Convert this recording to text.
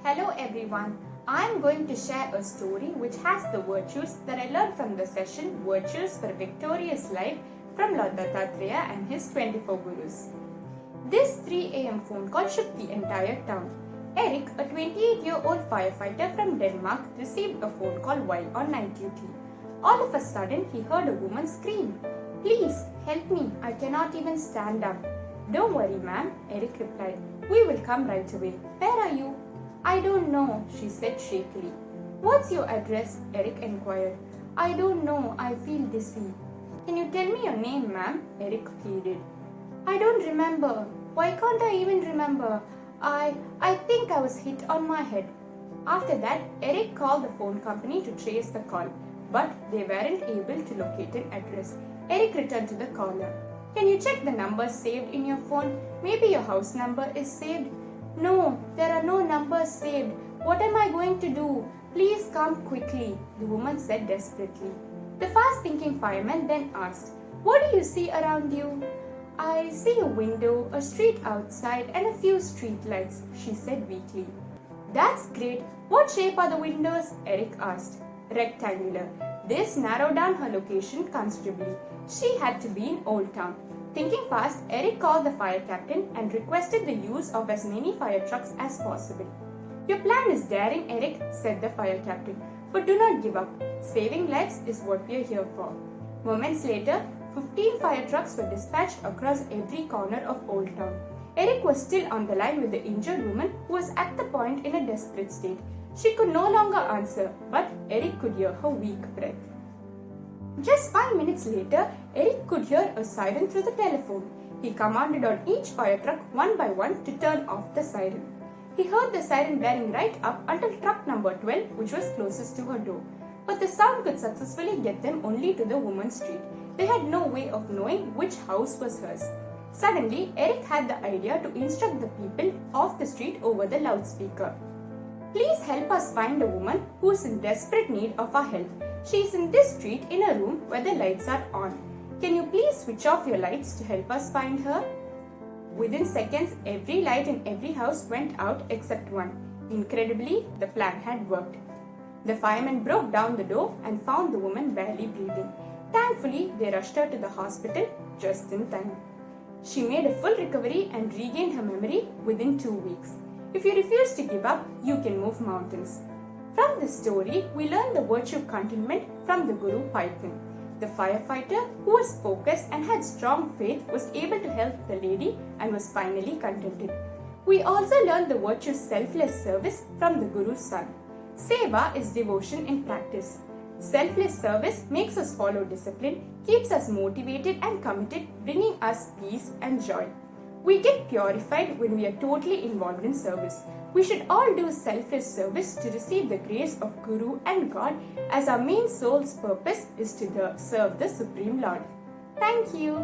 Hello everyone, I am going to share a story which has the virtues that I learned from the session Virtues for a Victorious Life from Lord Dattatreya and his 24 Gurus. This 3 a.m. phone call shook the entire town. Eric, a 28-year-old firefighter from Denmark, received a phone call while on night duty. All of a sudden, he heard a woman scream, "Please, help me, I cannot even stand up." "Don't worry, ma'am," Eric replied. "We will come right away. Where are you?" "I don't know," she said shakily. "What's your address?" Eric inquired. "I don't know, I feel dizzy." "Can you tell me your name, ma'am?" Eric pleaded. "I don't remember. Why can't I even remember? I think I was hit on my head." After that, Eric called the phone company to trace the call, but they weren't able to locate an address. Eric returned to the caller. "Can you check the numbers saved in your phone? Maybe your house number is saved." "No, there are no numbers saved. What am I going to do? Please come quickly," the woman said desperately. The fast-thinking fireman then asked, "What do you see around you?" "I see a window, a street outside, and a few street lights," she said weakly. "That's great. What shape are the windows?" Eric asked. "Rectangular." This narrowed down her location considerably. She had to be in Old Town. Thinking fast, Eric called the fire captain and requested the use of as many fire trucks as possible. "Your plan is daring, Eric," said the fire captain, "but do not give up. Saving lives is what we are here for." Moments later, 15 fire trucks were dispatched across every corner of Old Town. Eric was still on the line with the injured woman who was at the point in a desperate state. She could no longer answer, but Eric could hear her weak breath. Just 5 minutes later, Eric could hear a siren through the telephone. He commanded on each fire truck one by one to turn off the siren. He heard the siren blaring right up until truck number 12, which was closest to her door. But the sound could successfully get them only to the woman's street. They had no way of knowing which house was hers. Suddenly, Eric had the idea to instruct the people of the street over the loudspeaker. "Please help us find a woman who is in desperate need of our help. She is in this street in a room where the lights are on. Can you please switch off your lights to help us find her?" Within seconds, every light in every house went out except one. Incredibly, the plan had worked. The firemen broke down the door and found the woman barely breathing. Thankfully, they rushed her to the hospital just in time. She made a full recovery and regained her memory within 2 weeks. If you refuse to give up, you can move mountains. From this story, we learn the virtue contentment from the Guru Python. The firefighter who was focused and had strong faith was able to help the lady and was finally contented. We also learn the virtue selfless service from the Guru's son. Seva is devotion in practice. Selfless service makes us follow discipline, keeps us motivated and committed, bringing us peace and joy. We get purified when we are totally involved in service. We should all do selfless service to receive the grace of Guru and God, as our main soul's purpose is to serve the Supreme Lord. Thank you.